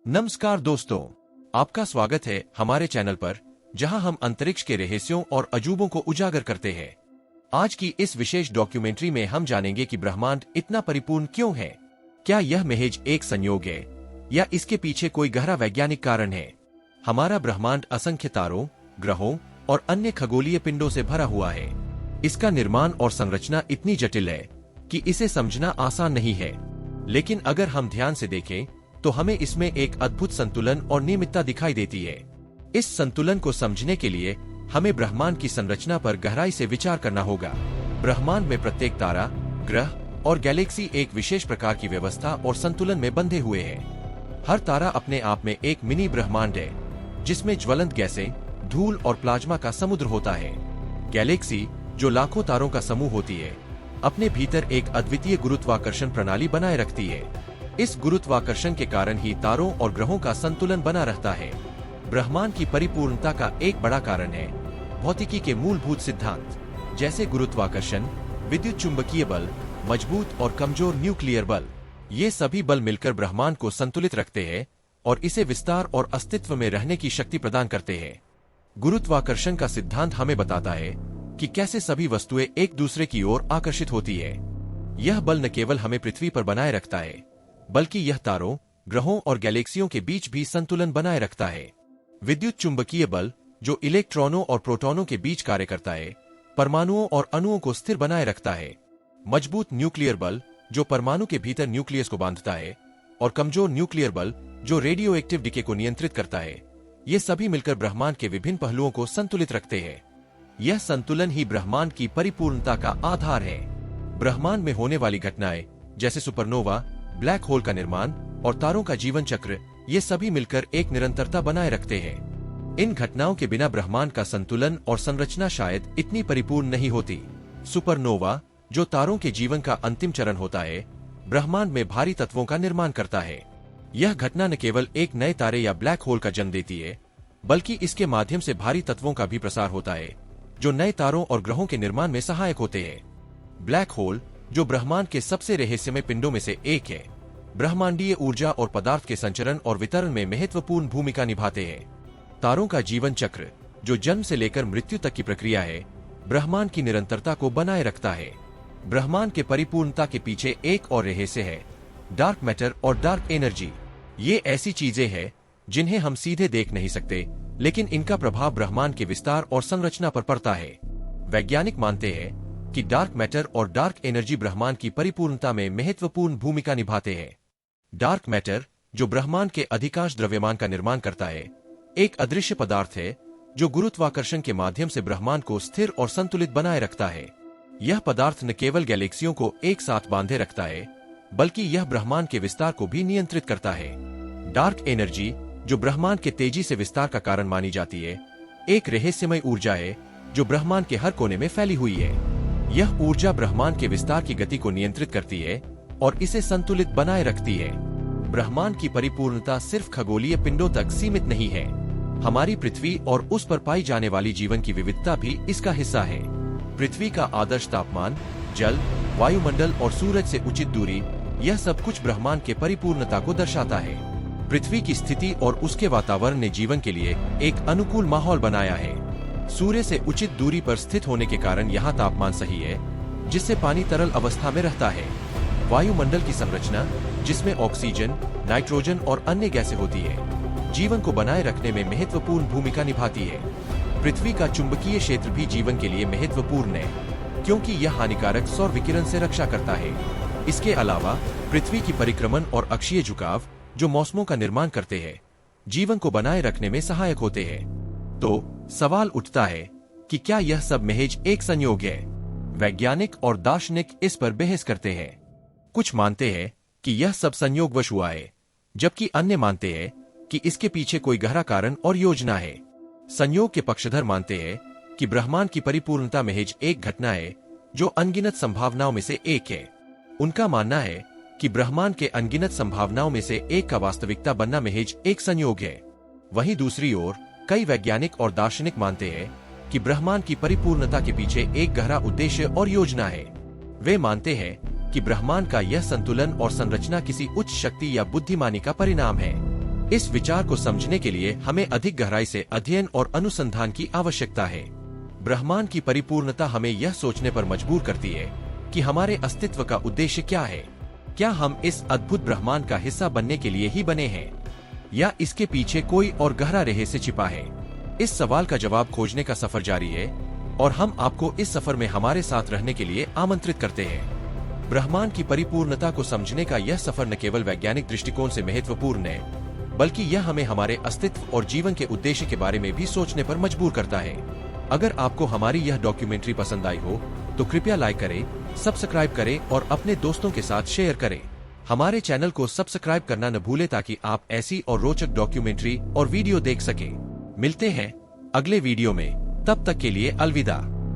नमस्कार दोस्तों, आपका स्वागत है हमारे चैनल पर, जहां हम अंतरिक्ष के रहस्यों और अजूबों को उजागर करते हैं। आज की इस विशेष डॉक्यूमेंट्री में हम जानेंगे कि ब्रह्मांड इतना परिपूर्ण क्यों है। क्या यह महज एक संयोग है या इसके पीछे कोई गहरा वैज्ञानिक कारण है। हमारा ब्रह्मांड असंख्य तारों, ग्रहों और अन्य खगोलीय पिंडों से भरा हुआ है। इसका निर्माण और संरचना इतनी जटिल है कि इसे समझना आसान नहीं है, लेकिन अगर हम ध्यान से देखें तो हमें इसमें एक अद्भुत संतुलन और नियमितता दिखाई देती है। इस संतुलन को समझने के लिए हमें ब्रह्मांड की संरचना पर गहराई से विचार करना होगा। ब्रह्मांड में प्रत्येक तारा, ग्रह और गैलेक्सी एक विशेष प्रकार की व्यवस्था और संतुलन में बंधे हुए हैं। हर तारा अपने आप में एक मिनी ब्रह्मांड है, जिसमें ज्वलंत गैसें, धूल और प्लाज्मा का समुद्र होता है। गैलेक्सी, जो लाखों तारों का समूह होती है, अपने भीतर एक अद्वितीय गुरुत्वाकर्षण प्रणाली बनाए रखती है। इस गुरुत्वाकर्षण के कारण ही तारों और ग्रहों का संतुलन बना रहता है। ब्रह्मांड की परिपूर्णता का एक बड़ा कारण है भौतिकी के मूलभूत सिद्धांत, जैसे गुरुत्वाकर्षण, विद्युत चुंबकीय बल, मजबूत और कमजोर न्यूक्लियर बल। ये सभी बल मिलकर ब्रह्मांड को संतुलित रखते हैं और इसे विस्तार और अस्तित्व में रहने की शक्ति प्रदान करते हैं। गुरुत्वाकर्षण का सिद्धांत हमें बताता है कि कैसे सभी वस्तुएं एक दूसरे की ओर आकर्षित होती है। यह बल न केवल हमें पृथ्वी पर बनाए रखता है, बल्कि यह तारों, ग्रहों और गैलेक्सियों के बीच भी संतुलन बनाए रखता है। विद्युत चुंबकीय बल, जो इलेक्ट्रॉनों और प्रोटॉनों के बीच कार्य करता है, परमाणुओं और अणुओं को स्थिर बनाए रखता है। मजबूत न्यूक्लियर बल, जो परमाणु के भीतर न्यूक्लियस को बांधता है, और कमजोर न्यूक्लियर बल, जो रेडियो एक्टिव डीके को नियंत्रित करता है, ये सभी मिलकर ब्रह्मांड के विभिन्न पहलुओं को संतुलित रखते हैं। यह संतुलन ही ब्रह्मांड की परिपूर्णता का आधार है। ब्रह्मांड में होने वाली घटनाएं, जैसे सुपरनोवा, ब्लैक होल का निर्माण और तारों का जीवन चक्र, ये सभी मिलकर एक निरंतरता बनाए रखते हैं। इन घटनाओं के बिना ब्रह्मांड का संतुलन और संरचना शायद इतनी परिपूर्ण नहीं होती। सुपरनोवा, जो तारों के जीवन का अंतिम चरण होता है, ब्रह्मांड में भारी तत्वों का निर्माण करता है। यह घटना न केवल एक नए तारे या ब्लैक होल का जन्म देती है, बल्कि इसके माध्यम से भारी तत्वों का भी प्रसार होता है, जो नए तारों और ग्रहों के निर्माण में सहायक होते हैं। ब्लैक होल, जो ब्रह्मांड के सबसे रहस्यमय पिंडों में से एक है, ब्रह्मांडीय ऊर्जा और पदार्थ के संचरण और वितरण में महत्वपूर्ण भूमिका निभाते हैं। तारों का जीवन चक्र, जो जन्म से लेकर मृत्यु तक की प्रक्रिया है, ब्रह्मांड की निरंतरता को बनाए रखता है। ब्रह्मांड के परिपूर्णता के पीछे एक और रहस्य है, डार्क मैटर और डार्क एनर्जी। ये ऐसी चीजें हैं जिन्हें हम सीधे देख नहीं सकते, लेकिन इनका प्रभाव ब्रह्मांड के विस्तार और संरचना पर पड़ता है। वैज्ञानिक मानते हैं कि डार्क मैटर और डार्क एनर्जी ब्रह्मांड की परिपूर्णता में महत्वपूर्ण भूमिका निभाते हैं। डार्क मैटर, जो ब्रह्मांड के अधिकांश द्रव्यमान का निर्माण करता है, एक अदृश्य पदार्थ है जो गुरुत्वाकर्षण के माध्यम से ब्रह्मांड को स्थिर और संतुलित बनाए रखता है। यह पदार्थ न केवल गैलेक्सियों को एक साथ बांधे रखता है, बल्कि यह ब्रह्मांड के विस्तार को भी नियंत्रित करता है। डार्क एनर्जी, जो ब्रह्मांड के तेजी से विस्तार का कारण मानी जाती है, एक रहस्यमय ऊर्जा है जो ब्रह्मांड के हर कोने में फैली हुई है। यह ऊर्जा ब्रह्मांड के विस्तार की गति को नियंत्रित करती है और इसे संतुलित बनाए रखती है। ब्रह्मांड की परिपूर्णता सिर्फ खगोलीय पिंडों तक सीमित नहीं है। हमारी पृथ्वी और उस पर पाई जाने वाली जीवन की विविधता भी इसका हिस्सा है। पृथ्वी का आदर्श तापमान, जल, वायुमंडल और सूरज से उचित दूरी, यह सब कुछ ब्रह्मांड के परिपूर्णता को दर्शाता है। पृथ्वी की स्थिति और उसके वातावरण ने जीवन के लिए एक अनुकूल माहौल बनाया है। सूर्य से उचित दूरी पर स्थित होने के कारण यहाँ तापमान सही है, जिससे पानी तरल अवस्था में रहता है। वायुमंडल की संरचना, जिसमें ऑक्सीजन, नाइट्रोजन और अन्य गैसें होती है, जीवन को बनाए रखने में महत्वपूर्ण भूमिका निभाती है। पृथ्वी का चुंबकीय क्षेत्र भी जीवन के लिए महत्वपूर्ण है, क्योंकि यह हानिकारक सौर विकिरण से रक्षा करता है। इसके अलावा पृथ्वी की परिक्रमण और अक्षीय झुकाव, जो मौसमों का निर्माण करते हैं, जीवन को बनाए रखने में सहायक होते हैं। तो सवाल उठता है कि क्या यह सब महज एक संयोग है। वैज्ञानिक और दार्शनिक इस पर बहस करते हैं। कुछ मानते हैं कि यह सब संयोगवश हुआ है, जबकि अन्य मानते हैं कि इसके पीछे कोई गहरा कारण और योजना है। संयोग के पक्षधर मानते हैं कि ब्रह्मांड की परिपूर्णता महज एक घटना है जो अनगिनत संभावनाओं में से एक है। उनका मानना है कि ब्रह्मांड के अनगिनत संभावनाओं में से एक का वास्तविकता बनना महज एक संयोग है। वहीं दूसरी ओर कई वैज्ञानिक और दार्शनिक मानते हैं कि ब्रह्मांड की परिपूर्णता के पीछे एक गहरा उद्देश्य और योजना है। वे मानते हैं कि ब्रह्मांड का यह संतुलन और संरचना किसी उच्च शक्ति या बुद्धिमानी का परिणाम है। इस विचार को समझने के लिए हमें अधिक गहराई से अध्ययन और अनुसंधान की आवश्यकता है। ब्रह्मांड की परिपूर्णता हमें यह सोचने पर मजबूर करती है कि हमारे अस्तित्व का उद्देश्य क्या है। क्या हम इस अद्भुत ब्रह्मांड का हिस्सा बनने के लिए ही बने हैं, या इसके पीछे कोई और गहरा रहस्य छिपा है? इस सवाल का जवाब खोजने का सफर जारी है और हम आपको इस सफर में हमारे साथ रहने के लिए आमंत्रित करते हैं। ब्रह्मांड की परिपूर्णता को समझने का यह सफर न केवल वैज्ञानिक दृष्टिकोण से महत्वपूर्ण है, बल्कि यह हमें हमारे अस्तित्व और जीवन के उद्देश्य के बारे में भी सोचने पर मजबूर करता है। अगर आपको हमारी यह डॉक्यूमेंट्री पसंद आई हो तो कृपया लाइक करें, सब्सक्राइब करें और अपने दोस्तों के साथ शेयर करें। हमारे चैनल को सब्सक्राइब करना न भूलें ताकि आप ऐसी और रोचक डॉक्यूमेंट्री और वीडियो देख सकें। मिलते हैं अगले वीडियो में, तब तक के लिए अलविदा।